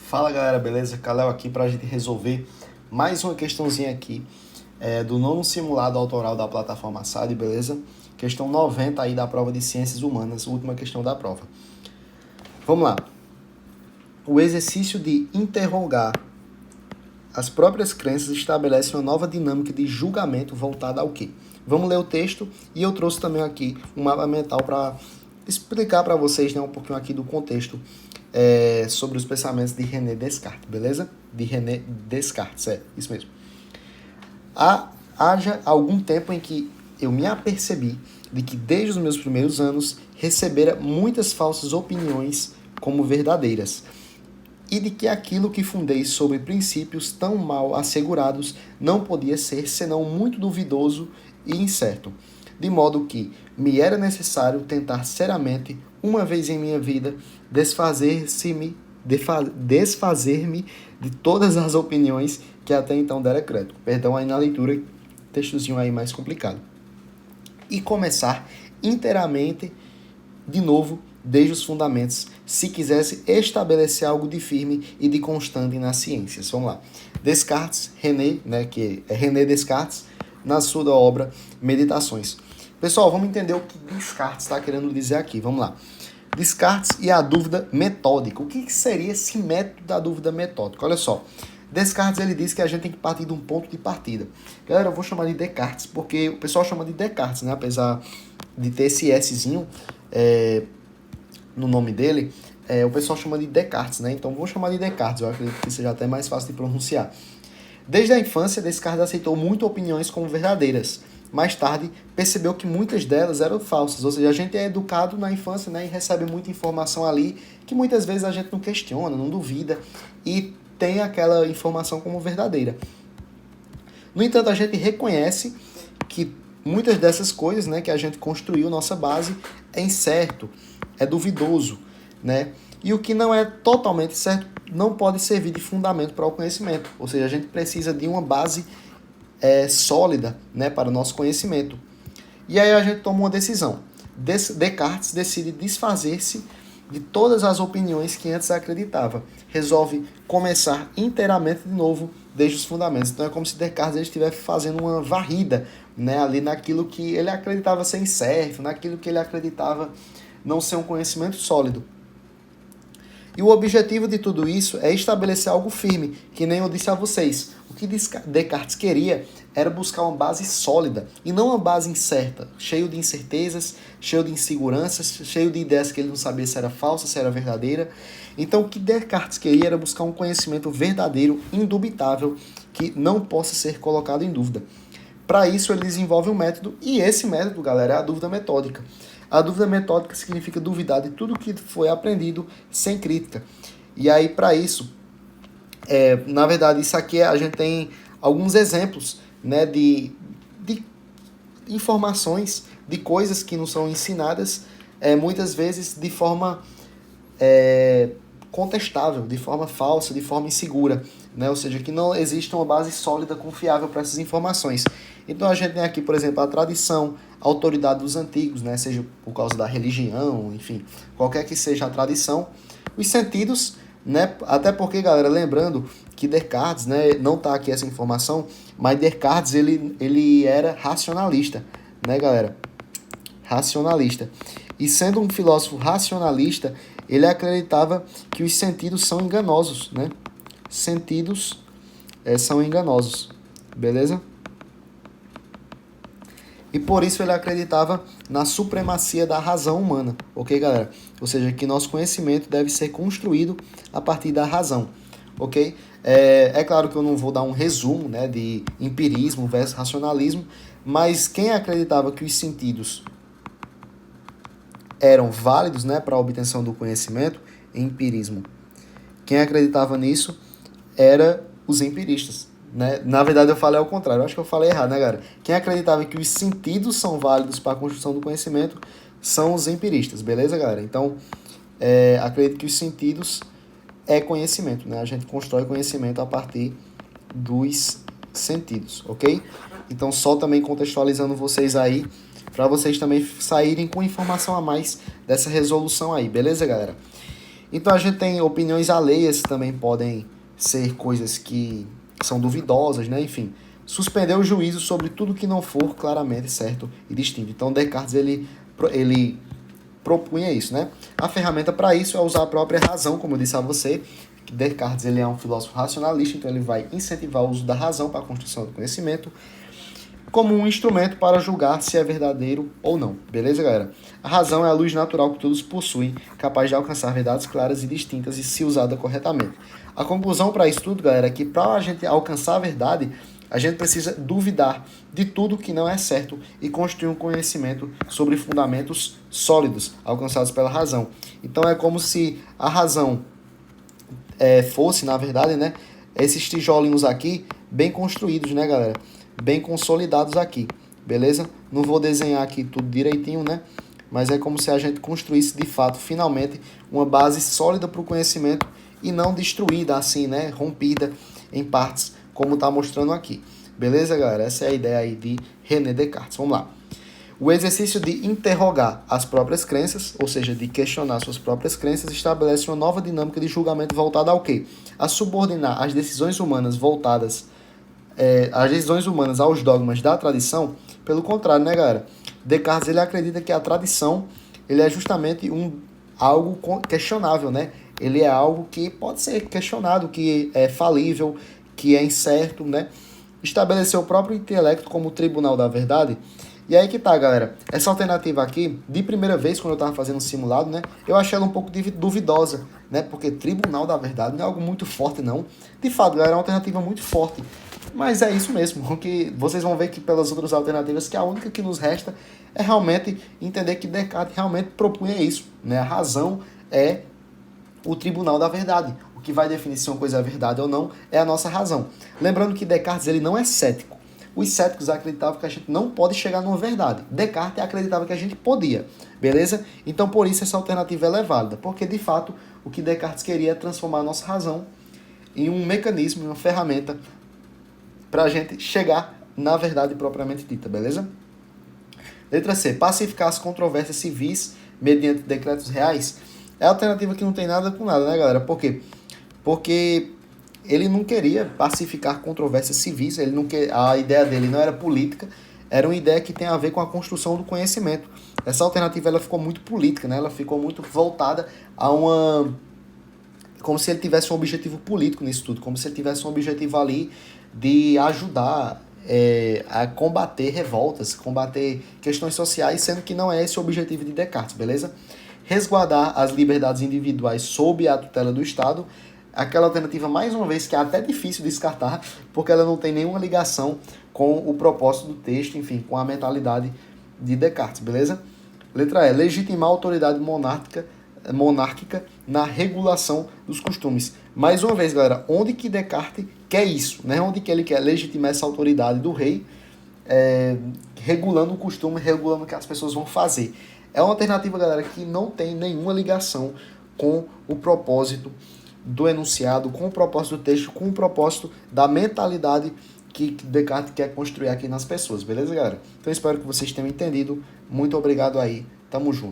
Fala galera, beleza? Kalel aqui para a gente resolver mais uma questãozinha aqui do nono simulado autoral da plataforma SAD, beleza? Questão 90 aí da prova de Ciências Humanas, última questão da prova. Vamos lá. O exercício de interrogar as próprias crenças estabelece uma nova dinâmica de julgamento voltada ao quê? Vamos ler o texto e eu trouxe também aqui um mapa mental para explicar para vocês, né, um pouquinho aqui do contexto sobre os pensamentos de René Descartes, beleza? De René Descartes, isso mesmo. Haja algum tempo em que eu me apercebi de que desde os meus primeiros anos recebera muitas falsas opiniões como verdadeiras, e de que aquilo que fundei sobre princípios tão mal assegurados não podia ser senão muito duvidoso e incerto, de modo que me era necessário tentar seriamente, uma vez em minha vida, desfazer-me de todas as opiniões que até então dera crédito. Perdão aí na leitura, textozinho aí mais complicado. E começar inteiramente, de novo, desde os fundamentos, se quisesse estabelecer algo de firme e de constante nas ciências. Vamos lá. Descartes, René, né, que é René Descartes, na sua obra Meditações. Pessoal, vamos entender o que Descartes está querendo dizer aqui. Vamos lá. Descartes e a dúvida metódica. O que seria esse método da dúvida metódica? Olha só. Descartes, ele diz que a gente tem que partir de um ponto de partida. Galera, eu vou chamar de Descartes, porque o pessoal chama de Descartes, né? Apesar de ter esse Szinho no nome dele, o pessoal chama de Descartes, né? Então, vou chamar de Descartes. Eu acredito que seja até mais fácil de pronunciar. Desde a infância, Descartes aceitou muito opiniões como verdadeiras. Mais tarde, percebeu que muitas delas eram falsas. Ou seja, a gente é educado na infância, né, e recebe muita informação ali que muitas vezes a gente não questiona, não duvida e tem aquela informação como verdadeira. No entanto, a gente reconhece que muitas dessas coisas, né, que a gente construiu, nossa base, é incerto, é duvidoso, né? E o que não é totalmente certo não pode servir de fundamento para o conhecimento. Ou seja, a gente precisa de uma base sólida, né, para o nosso conhecimento. E aí a gente toma uma decisão. Descartes decide desfazer-se de todas as opiniões que antes acreditava. Resolve começar inteiramente de novo desde os fundamentos. Então é como se Descartes estivesse fazendo uma varrida, né, ali naquilo que ele acreditava ser incerto, naquilo que ele acreditava não ser um conhecimento sólido. E o objetivo de tudo isso é estabelecer algo firme, que nem eu disse a vocês. O que Descartes queria era buscar uma base sólida, e não uma base incerta, cheio de incertezas, cheio de inseguranças, cheio de ideias que ele não sabia se era falsa, se era verdadeira. Então o que Descartes queria era buscar um conhecimento verdadeiro, indubitável, que não possa ser colocado em dúvida. Para isso ele desenvolve um método, e esse método, galera, é a dúvida metódica. A dúvida metódica significa duvidar de tudo que foi aprendido sem crítica. E aí, para isso, na verdade, isso aqui a gente tem alguns exemplos, né, de informações, de coisas que não são ensinadas, muitas vezes de forma contestável, de forma falsa, de forma insegura, né? Ou seja, que não existe uma base sólida, confiável para essas informações. Então a gente tem aqui, por exemplo, a tradição, a autoridade dos antigos, né? Seja por causa da religião, enfim, qualquer que seja a tradição. Os sentidos, né? Até porque, galera, lembrando que Descartes, né, não está aqui essa informação, mas Descartes ele era racionalista, né, galera? Racionalista. E sendo um filósofo racionalista, ele acreditava que os sentidos são enganosos, né? Sentidos são enganosos, beleza? E por isso ele acreditava na supremacia da razão humana, ok, galera? Ou seja, que nosso conhecimento deve ser construído a partir da razão, ok? É claro que eu não vou dar um resumo, né, de empirismo versus racionalismo, mas quem acreditava que os sentidos eram válidos, né, para a obtenção do conhecimento, empirismo. Quem acreditava nisso era os empiristas, né? Na verdade eu falei ao contrário, eu acho que eu falei errado, né, galera? Quem acreditava que os sentidos são válidos para a construção do conhecimento são os empiristas, beleza, galera? Então, acredito que os sentidos é conhecimento, né? A gente constrói conhecimento a partir dos sentidos, ok? Então, só também contextualizando vocês aí, para vocês também saírem com informação a mais dessa resolução aí, beleza, galera? Então a gente tem opiniões alheias, também podem ser coisas que são duvidosas, né? Enfim, suspender o juízo sobre tudo que não for claramente certo e distinto. Então Descartes ele propunha isso, né? A ferramenta para isso é usar a própria razão, como eu disse a você, que Descartes ele é um filósofo racionalista, então ele vai incentivar o uso da razão para a construção do conhecimento como um instrumento para julgar se é verdadeiro ou não. Beleza, galera? A razão é a luz natural que todos possuem, capaz de alcançar verdades claras e distintas e se usada corretamente. A conclusão para isso tudo, galera, é que para a gente alcançar a verdade, a gente precisa duvidar de tudo que não é certo e construir um conhecimento sobre fundamentos sólidos alcançados pela razão. Então é como se a razão fosse, na verdade, né, esses tijolinhos aqui bem construídos, né, galera? Bem consolidados aqui, beleza? Não vou desenhar aqui tudo direitinho, né? Mas é como se a gente construísse, de fato, finalmente, uma base sólida para o conhecimento e não destruída assim, né? Rompida em partes, como está mostrando aqui. Beleza, galera? Essa é a ideia aí de René Descartes. Vamos lá. O exercício de interrogar as próprias crenças, ou seja, de questionar suas próprias crenças, estabelece uma nova dinâmica de julgamento voltada ao quê? A subordinar as decisões humanas as decisões humanas aos dogmas da tradição. Pelo contrário, né, galera? Descartes ele acredita que a tradição ele é justamente algo questionável, né? Ele é algo que pode ser questionado, que é falível, que é incerto, né? Estabeleceu o próprio intelecto como tribunal da verdade. E aí que tá, galera. Essa alternativa aqui, de primeira vez, quando eu tava fazendo um simulado, né? Eu achei ela um pouco duvidosa, né? Porque tribunal da verdade não é algo muito forte, não. De fato, galera, é uma alternativa muito forte. Mas é isso mesmo, que vocês vão ver que pelas outras alternativas, que a única que nos resta é realmente entender que Descartes realmente propunha isso, né? A razão é o tribunal da verdade. O que vai definir se uma coisa é verdade ou não é a nossa razão. Lembrando que Descartes ele não é cético. Os céticos acreditavam que a gente não pode chegar numa verdade. Descartes acreditava que a gente podia, beleza? Então por isso essa alternativa é válida, porque de fato o que Descartes queria é transformar a nossa razão em um mecanismo, em uma ferramenta para a gente chegar na verdade propriamente dita, beleza? Letra C. Pacificar as controvérsias civis mediante decretos reais. É a alternativa que não tem nada com nada, né, galera? Por quê? Porque ele não queria pacificar controvérsias civis, a ideia dele não era política, era uma ideia que tem a ver com a construção do conhecimento. Essa alternativa ela ficou muito política, né? Ela ficou muito voltada a como se ele tivesse um objetivo político nisso tudo, como se ele tivesse um objetivo ali de ajudar a combater revoltas, combater questões sociais, sendo que não é esse o objetivo de Descartes, beleza? Resguardar as liberdades individuais sob a tutela do Estado, aquela alternativa, mais uma vez, que é até difícil descartar, porque ela não tem nenhuma ligação com o propósito do texto, enfim, com a mentalidade de Descartes, beleza? Letra E. Legitimar a autoridade monárquica na regulação dos costumes. Mais uma vez, galera, onde que Descartes quer isso? Né? Onde que ele quer legitimar essa autoridade do rei, regulando o costume, regulando o que as pessoas vão fazer. É uma alternativa, galera, que não tem nenhuma ligação com o propósito do enunciado, com o propósito do texto, com o propósito da mentalidade que Descartes quer construir aqui nas pessoas, beleza, galera? Então, espero que vocês tenham entendido. Muito obrigado aí. Tamo junto.